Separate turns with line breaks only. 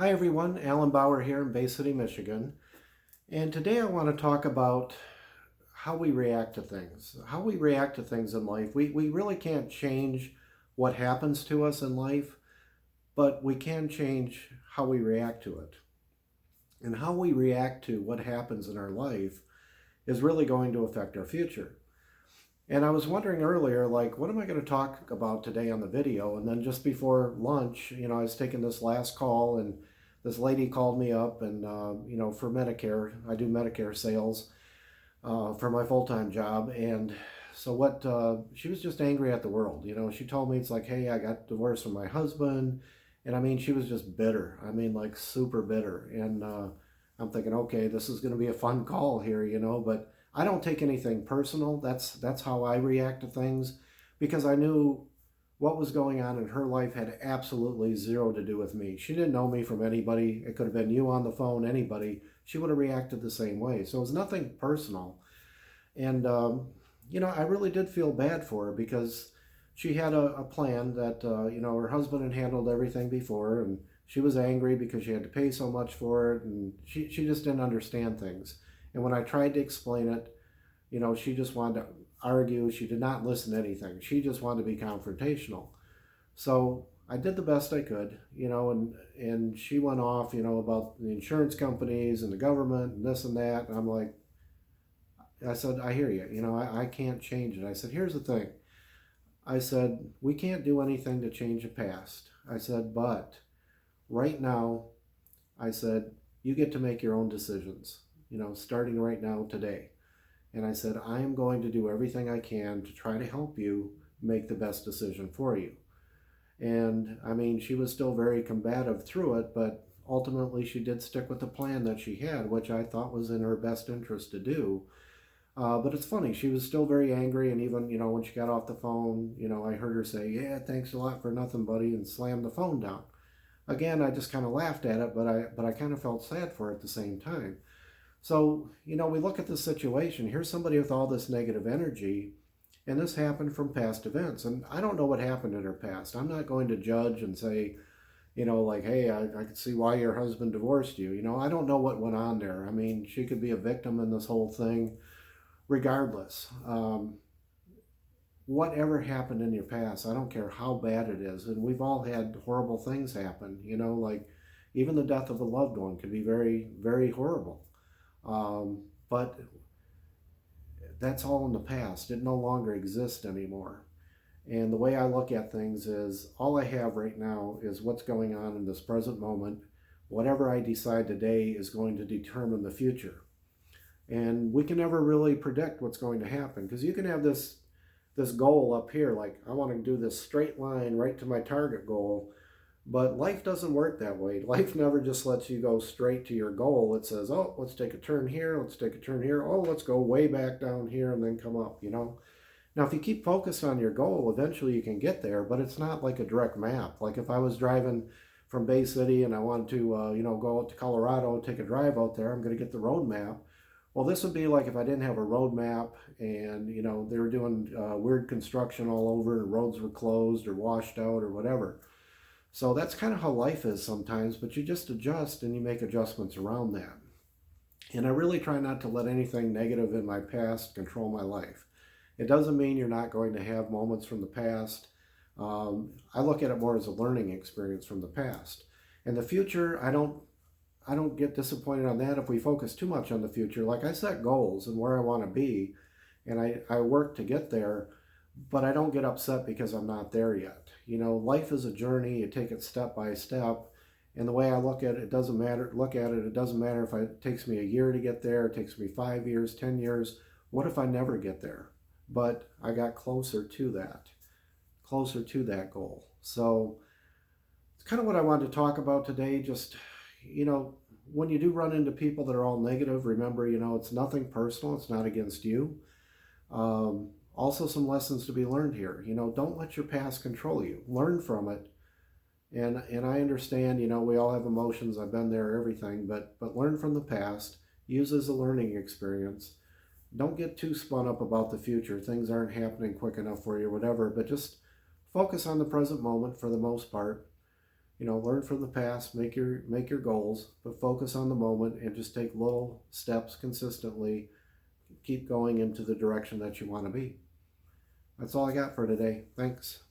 Hi everyone, Alan Bauer here in Bay City, Michigan. And today I want to talk about how we react to things. How we react to things in life. We really can't change what happens to us in life, but we can change how we react to it. And how we react to what happens in our life is really going to affect our future. And I was wondering earlier, like, what am I going to talk about today on the video? And then just before lunch, I was taking this last call, and this lady called me up, and for Medicare, I do Medicare sales for my full-time job, and so what? She was just angry at the world. She told me it's like, hey, I got divorced from my husband, and I mean, she was just bitter. I mean, like super bitter, and I'm thinking, okay, this is going to be a fun call here, but I don't take anything personal. That's how I react to things, because I knew what was going on in her life had absolutely zero to do with me. She didn't know me from anybody. It could have been you on the phone, anybody. She would have reacted the same way. So it was nothing personal. And, I really did feel bad for her because she had a plan that, her husband had handled everything before, and she was angry because she had to pay so much for it, and she just didn't understand things. And when I tried to explain it, she just wanted to argue. She did not listen to anything. She just wanted to be confrontational. So I did the best I could, and she went off, about the insurance companies and the government and this and that. And I'm like, I said, I hear you. I can't change it. I said, here's the thing. I said, we can't do anything to change the past. I said, but right now, I said, you get to make your own decisions, starting right now today. And I said, I am going to do everything I can to try to help you make the best decision for you. And I mean, she was still very combative through it, but ultimately she did stick with the plan that she had, which I thought was in her best interest to do. But it's funny, she was still very angry. And even, when she got off the phone, I heard her say, yeah, thanks a lot for nothing, buddy, and slammed the phone down. Again, I just kind of laughed at it, but I kind of felt sad for her at the same time. So, we look at the situation. Here's somebody with all this negative energy, and this happened from past events. And I don't know what happened in her past. I'm not going to judge and say, like, hey, I could see why your husband divorced you. I don't know what went on there. I mean, she could be a victim in this whole thing. Regardless, whatever happened in your past, I don't care how bad it is. And we've all had horrible things happen, like even the death of a loved one can be very, very horrible. But that's all in the past. It no longer exists anymore. And the way I look at things is all I have right now is what's going on in this present moment. Whatever I decide today is going to determine the future. And we can never really predict what's going to happen, because you can have this goal up here, like I want to do this straight line right to my target goal. But life doesn't work that way. Life never just lets you go straight to your goal. It says, oh, let's take a turn here, let's take a turn here, oh, let's go way back down here and then come up, Now, if you keep focused on your goal, eventually you can get there, but it's not like a direct map. Like if I was driving from Bay City and I wanted to, go out to Colorado, take a drive out there, I'm going to get the road map. Well, this would be like if I didn't have a road map and, they were doing weird construction all over and roads were closed or washed out or whatever. So that's kind of how life is sometimes, but you just adjust and you make adjustments around that. And I really try not to let anything negative in my past control my life. It doesn't mean you're not going to have moments from the past. I look at it more as a learning experience from the past. In the future, I don't get disappointed on that if we focus too much on the future. Like I set goals and where I want to be, and I work to get there, but I don't get upset because I'm not there yet. Life is a journey. You take it step by step. And the way I look at it, it doesn't matter if it takes me a year to get there, it takes me 5 years, 10 years. What if I never get there? But I got closer to that goal. So it's kind of what I wanted to talk about today. Just, when you do run into people that are all negative, remember, it's nothing personal. It's not against you. Also, some lessons to be learned here. Don't let your past control you. Learn from it. And I understand, we all have emotions. I've been there, everything. But learn from the past. Use as a learning experience. Don't get too spun up about the future. Things aren't happening quick enough for you or whatever. But just focus on the present moment for the most part. learn from the past, make your goals, but focus on the moment and just take little steps consistently. Keep going into the direction that you want to be. That's all I got for today. Thanks.